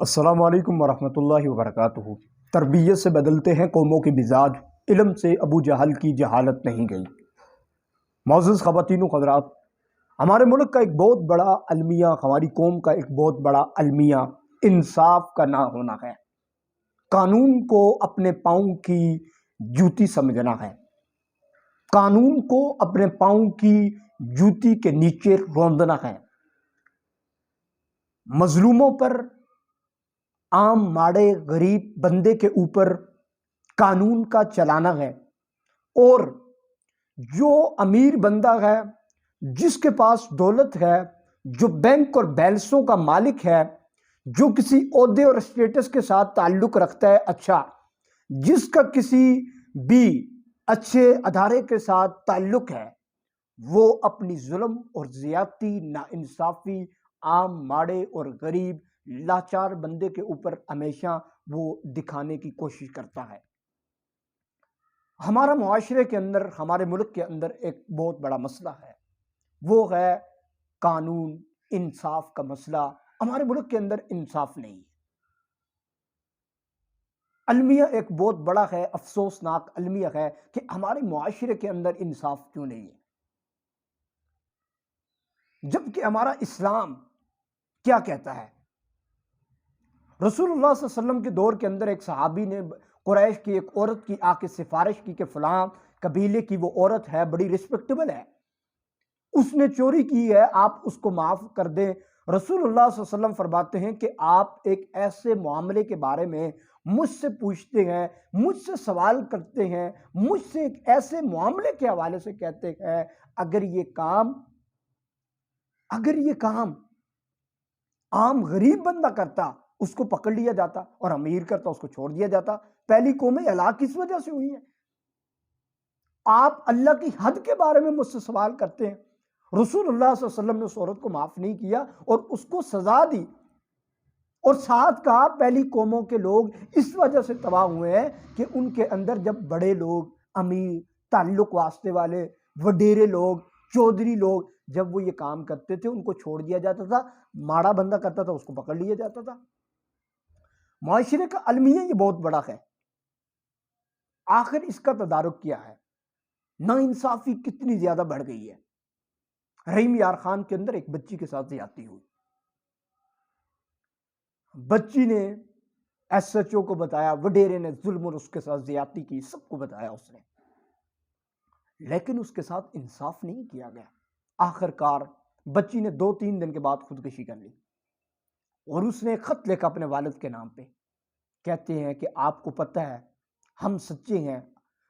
السلام علیکم ورحمۃ اللہ وبرکاتہ۔ تربیت سے بدلتے ہیں قوموں کے مزاج، علم سے ابو جہل کی جہالت نہیں گئی۔ معزز خواتین و حضرات، ہمارے ملک کا ایک بہت بڑا المیہ، ہماری قوم کا ایک بہت بڑا المیہ انصاف کا نہ ہونا ہے۔ قانون کو اپنے پاؤں کی جوتی سمجھنا ہے، قانون کو اپنے پاؤں کی جوتی کے نیچے روندنا ہے، مظلوموں پر، عام ماڑے غریب بندے کے اوپر قانون کا چلانا ہے، اور جو امیر بندہ ہے، جس کے پاس دولت ہے، جو بینک اور بیلنسوں کا مالک ہے، جو کسی عہدے اور اسٹیٹس کے ساتھ تعلق رکھتا ہے، اچھا جس کا کسی بھی اچھے ادارے کے ساتھ تعلق ہے، وہ اپنی ظلم اور زیادتی، ناانصافی عام ماڑے اور غریب لاچار بندے کے اوپر ہمیشہ وہ دکھانے کی کوشش کرتا ہے۔ ہمارا معاشرے کے اندر، ہمارے ملک کے اندر ایک بہت بڑا مسئلہ ہے، وہ ہے قانون انصاف کا مسئلہ۔ ہمارے ملک کے اندر انصاف نہیں ہے۔ المیہ ایک بہت بڑا ہے، افسوسناک المیہ ہے کہ ہمارے معاشرے کے اندر انصاف کیوں نہیں ہے، جبکہ ہمارا اسلام کیا کہتا ہے؟ رسول اللہ صلی اللہ علیہ وسلم کے دور کے اندر ایک صحابی نے قریش کی ایک عورت کی آ کے سفارش کی کہ فلاں قبیلے کی وہ عورت ہے، بڑی رسپیکٹیبل ہے، اس نے چوری کی ہے، آپ اس کو معاف کر دیں۔ رسول اللہ صلی اللہ علیہ وسلم فرماتے ہیں کہ آپ ایک ایسے معاملے کے بارے میں مجھ سے پوچھتے ہیں، مجھ سے سوال کرتے ہیں، مجھ سے ایک ایسے معاملے کے حوالے سے کہتے ہیں، اگر یہ کام عام غریب بندہ کرتا اس کو پکڑ لیا جاتا، اور امیر کرتا اس کو چھوڑ دیا جاتا۔ پہلی قومیں ہلاک کس وجہ سے ہوئی ہیں؟ آپ اللہ کی حد کے بارے میں مجھ سے سوال کرتے ہیں۔ رسول اللہ صلی اللہ علیہ وسلم نے اس عورت کو معاف نہیں کیا اور اس کو سزا دی، اور ساتھ کہا پہلی قوموں کے لوگ اس وجہ سے تباہ ہوئے ہیں کہ ان کے اندر جب بڑے لوگ، امیر، تعلق واسطے والے، وڈیرے لوگ، چودھری لوگ جب وہ یہ کام کرتے تھے ان کو چھوڑ دیا جاتا تھا، ماڑا بندہ کرتا تھا اس کو پکڑ لیا جاتا تھا۔ معاشرے کا المیہ یہ بہت بڑا ہے۔ آخر اس کا تدارک کیا ہے؟ ناانصافی کتنی زیادہ بڑھ گئی ہے۔ رحیم یار خان کے اندر ایک بچی کے ساتھ زیادتی ہوئی، بچی نے ایس ایچ او کو بتایا، وڈیرے نے ظلم اور اس کے ساتھ زیادتی کی، سب کو بتایا اس نے، لیکن اس کے ساتھ انصاف نہیں کیا گیا۔ آخر کار بچی نے 2-3 دن کے بعد خودکشی کر لی، اور اس نے خط لکھا اپنے والد کے نام پہ، کہتے ہیں کہ آپ کو پتہ ہے ہم سچے ہیں،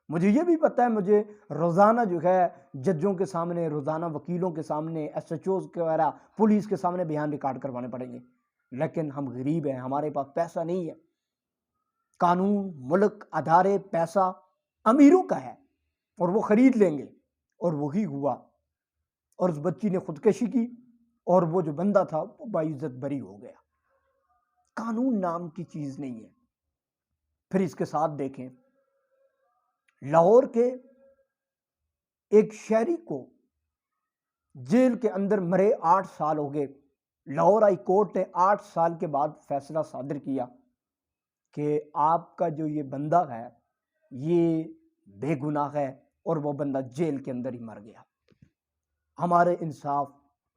مجھے یہ بھی پتہ ہے مجھے روزانہ جو ہے ججوں کے سامنے، روزانہ وکیلوں کے سامنے، ایس ایچ اوز وغیرہ، پولیس کے سامنے بیان ریکارڈ کروانے پڑیں گے، لیکن ہم غریب ہیں، ہمارے پاس پیسہ نہیں ہے۔ قانون، ملک، ادارے، پیسہ امیروں کا ہے اور وہ خرید لیں گے، اور وہی ہوا، اور اس بچی نے خودکشی کی، اور وہ جو بندہ تھا وہ باعزت بری ہو گیا۔ قانون نام کی چیز نہیں ہے۔ پھر اس کے ساتھ دیکھیں، لاہور کے ایک شہری کو جیل کے اندر مرے 8 سال ہو گئے، لاہور ہائی کورٹ نے 8 سال کے بعد فیصلہ صادر کیا کہ آپ کا جو یہ بندہ ہے یہ بے گناہ ہے، اور وہ بندہ جیل کے اندر ہی مر گیا۔ ہمارے انصاف،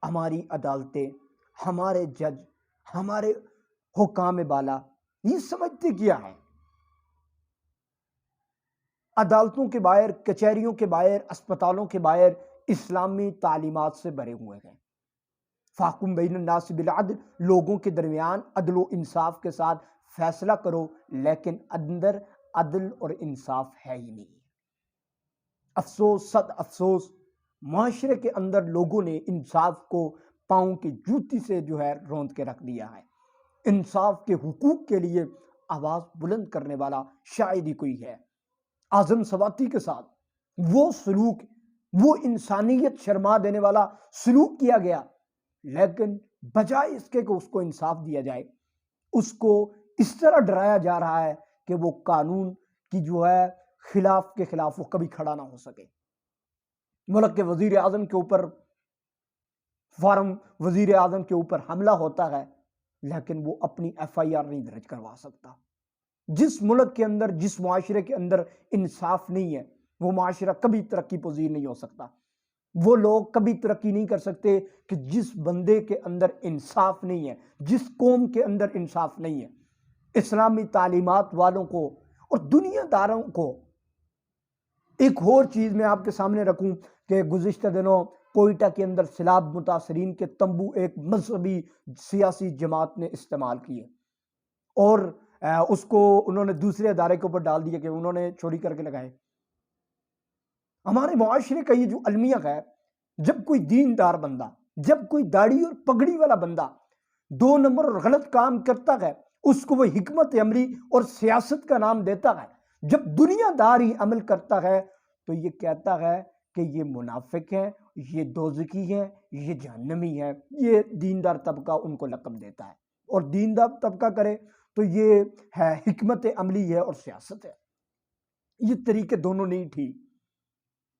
ہماری عدالتیں، ہمارے جج، ہمارے حکام بالا یہ سمجھتے کیا ہے؟ عدالتوں کے باہر، کچہریوں کے باہر، اسپتالوں کے باہر اسلامی تعلیمات سے بھرے ہوئے ہیں۔ فاحکم بین الناس بالعدل، لوگوں کے درمیان عدل و انصاف کے ساتھ فیصلہ کرو، لیکن اندر عدل اور انصاف ہے ہی نہیں۔ افسوس، صد افسوس، معاشرے کے اندر لوگوں نے انصاف کو پاؤں کی جوتی سے جو ہے روند کے رکھ دیا ہے۔ انصاف کے حقوق کے لیے آواز بلند کرنے والا شاید ہی کوئی ہے۔ اعظم سواتی کے ساتھ وہ سلوک، وہ انسانیت شرما دینے والا سلوک کیا گیا، لیکن بجائے اس کے کہ اس کو انصاف دیا جائے، اس کو اس طرح ڈرایا جا رہا ہے کہ وہ قانون کی جو ہے خلاف کے خلاف وہ کبھی کھڑا نہ ہو سکے۔ ملک کے وزیر اعظم کے اوپر، فارم وزیر اعظم کے اوپر حملہ ہوتا ہے، لیکن وہ اپنی ایف آئی آر نہیں درج کروا سکتا۔ جس ملک کے اندر، جس معاشرے کے اندر انصاف نہیں ہے، وہ معاشرہ کبھی ترقی پذیر نہیں ہو سکتا۔ وہ لوگ کبھی ترقی نہیں کر سکتے کہ جس بندے کے اندر انصاف نہیں ہے، جس قوم کے اندر انصاف نہیں ہے۔ اسلامی تعلیمات والوں کو اور دنیا داروں کو ایک اور چیز میں آپ کے سامنے رکھوں کہ گزشتہ دنوں کوئٹہ کے اندر سیلاب متاثرین کے تمبو ایک مذہبی سیاسی جماعت نے استعمال کیے اور اس کو انہوں نے دوسرے ادارے کے اوپر ڈال دیا کہ انہوں نے چوری کر کے لگائے۔ ہمارے معاشرے کا یہ جو المیہ ہے، جب کوئی دیندار بندہ، جب کوئی داڑھی اور پگڑی والا بندہ 2 نمبر اور غلط کام کرتا ہے، اس کو وہ حکمت عملی اور سیاست کا نام دیتا ہے۔ جب دنیا دار ہی عمل کرتا ہے تو یہ کہتا ہے کہ یہ منافق ہے، یہ دوزخی ہے، یہ جہنمی ہے۔ یہ دیندار طبقہ ان کو لقب دیتا ہے، اور دیندار طبقہ کرے تو یہ ہے حکمت عملی ہے اور سیاست ہے۔ یہ طریقے دونوں نہیں ٹھیک،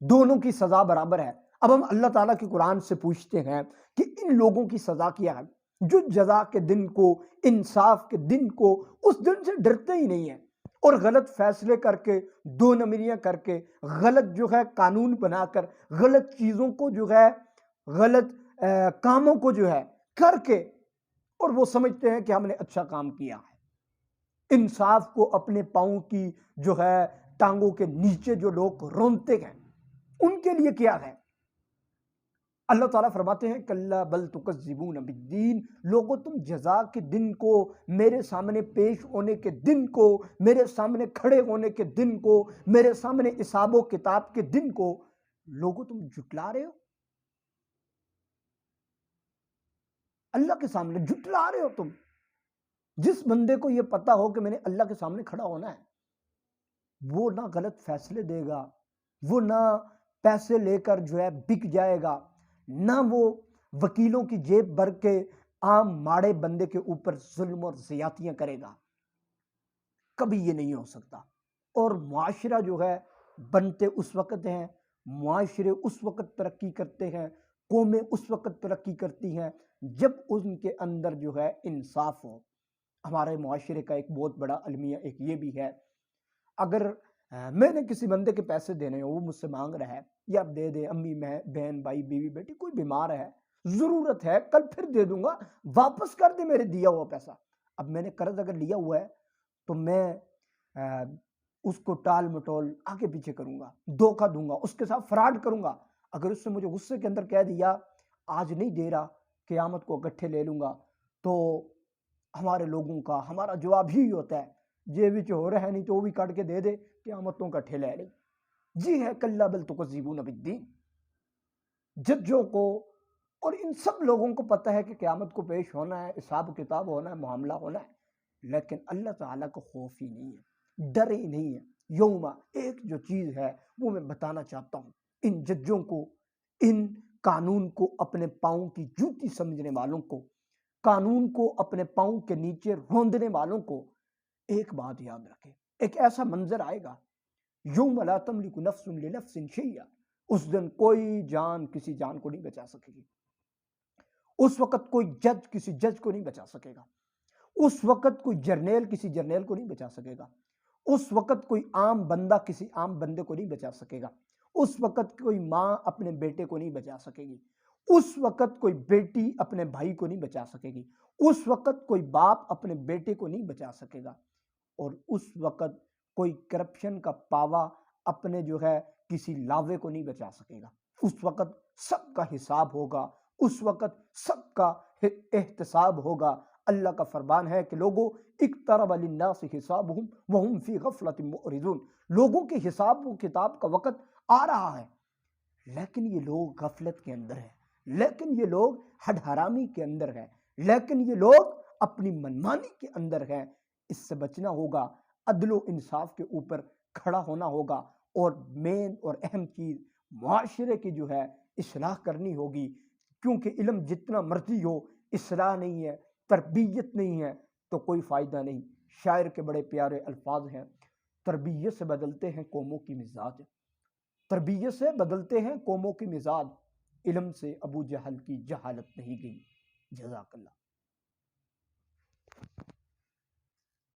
دونوں کی سزا برابر ہے۔ اب ہم اللہ تعالیٰ کے قرآن سے پوچھتے ہیں کہ ان لوگوں کی سزا کیا ہے جو جزا کے دن کو، انصاف کے دن کو، اس دن سے ڈرتے ہی نہیں ہیں اور غلط فیصلے کر کے، 2 نمبریاں کر کے، غلط جو ہے قانون بنا کر، غلط چیزوں کو جو ہے، غلط کاموں کو جو ہے کر کے، اور وہ سمجھتے ہیں کہ ہم نے اچھا کام کیا ہے۔ انصاف کو اپنے پاؤں کی جو ہے ٹانگوں کے نیچے جو لوگ رونتے ہیں، ان کے لیے کیا ہے؟ اللہ تعالیٰ فرماتے ہیں کَلَّا بَلْ تُكَذِّبُونَ بِالدِّينِ، لوگوں تم جزا کے دن کو، میرے سامنے پیش ہونے کے دن کو، میرے سامنے کھڑے ہونے کے دن کو، میرے سامنے حساب و کتاب کے دن کو، لوگوں تم جھٹلا رہے ہو۔ اللہ کے سامنے جھٹلا رہے ہو تم۔ جس بندے کو یہ پتا ہو کہ میں نے اللہ کے سامنے کھڑا ہونا ہے، وہ نہ غلط فیصلے دے گا، وہ نہ پیسے لے کر جو ہے بک جائے گا، نہ وہ وکیلوں کی جیب بھر کے عام ماڑے بندے کے اوپر ظلم اور زیادتیاں کرے گا۔ کبھی یہ نہیں ہو سکتا۔ اور معاشرہ جو ہے بنتے اس وقت ہیں، معاشرے اس وقت ترقی کرتے ہیں، قومیں اس وقت ترقی کرتی ہیں جب ان کے اندر جو ہے انصاف ہو۔ ہمارے معاشرے کا ایک بہت بڑا المیہ ایک یہ بھی ہے، اگر میں نے کسی بندے کے پیسے دینے ہو، وہ مجھ سے مانگ رہا ہے، یا دے دے، امی، میں، بہن، بھائی، بیوی، بیٹی، کوئی بیمار ہے، ضرورت ہے، کل پھر دے دوں گا، واپس کر دے میرے دیا ہوا پیسہ۔ اب میں نے قرض اگر لیا ہوا ہے تو میں اس کو ٹال مٹول آگے پیچھے کروں گا، دھوکہ دوں گا، اس کے ساتھ فراڈ کروں گا۔ اگر اس نے مجھے غصے کے اندر کہہ دیا آج نہیں دے رہا، قیامت کو اکٹھے لے لوں گا، تو ہمارے لوگوں کا ہمارا جواب ہی ہوتا ہے جے وچ ہو رہا ہے نہیں تو وہ بھی کٹ کے دے دے، قیامتوں کا ٹھیلے لے۔ جی ہے کلا بل تکذبون بالدین۔ ججوں کو اور ان سب لوگوں کو پتہ ہے کہ قیامت کو پیش ہونا ہے، حساب کتاب ہونا ہے، معاملہ ہونا ہے، لیکن اللہ تعالیٰ کو خوف ہی نہیں ہے، ڈر ہی نہیں ہے۔ یوما ایک جو چیز ہے وہ میں بتانا چاہتا ہوں ان ججوں کو، ان قانون کو اپنے پاؤں کی جوتی سمجھنے والوں کو، قانون کو اپنے پاؤں کے نیچے روندنے والوں کو، ایک بات یاد رکھے، ایک ایسا منظر آئے گا یوم لا تملک نفس لنفس شیئا، اس دن کوئی جان کسی جان کو نہیں بچا سکے گی۔ اس وقت کوئی جج کسی جج کو نہیں بچا سکے گا، اس وقت کوئی جرنیل کسی جرنیل کو نہیں بچا سکے گا، اس وقت کوئی عام بندہ کسی عام بندے کو نہیں بچا سکے گا، اس وقت کوئی ماں اپنے بیٹے کو نہیں بچا سکے گی، اس وقت کوئی بیٹی اپنے بھائی کو نہیں بچا سکے گی، اس وقت کوئی باپ اپنے بیٹے کو نہیں بچا سکے گا، اور اس وقت کوئی کرپشن کا پاوا اپنے جو ہے کسی لاوے کو نہیں بچا سکے گا۔ اس وقت سب کا حساب ہوگا، اس وقت سب کا احتساب ہوگا۔ اللہ کا فرمان ہے کہ لوگوں اقترب للناس حسابہم وہم فی غفلۃ معرضون، لوگوں کے حساب و کتاب کا وقت آ رہا ہے لیکن یہ لوگ غفلت کے اندر ہیں، لیکن یہ لوگ حد حرامی کے اندر ہیں، لیکن یہ لوگ اپنی منمانی کے اندر ہیں۔ اس سے بچنا ہوگا، عدل و انصاف کے اوپر کھڑا ہونا ہوگا، اور مین اور اہم چیز معاشرے کی جو ہے اصلاح کرنی ہوگی، کیونکہ علم جتنا مرضی ہو، اصلاح نہیں ہے، تربیت نہیں ہے تو کوئی فائدہ نہیں۔ شاعر کے بڑے پیارے الفاظ ہیں، تربیت سے بدلتے ہیں قوموں کی مزاج، تربیت سے بدلتے ہیں قوموں کی مزاج، علم سے ابو جہل کی جہالت نہیں گئی۔ جزاک اللہ۔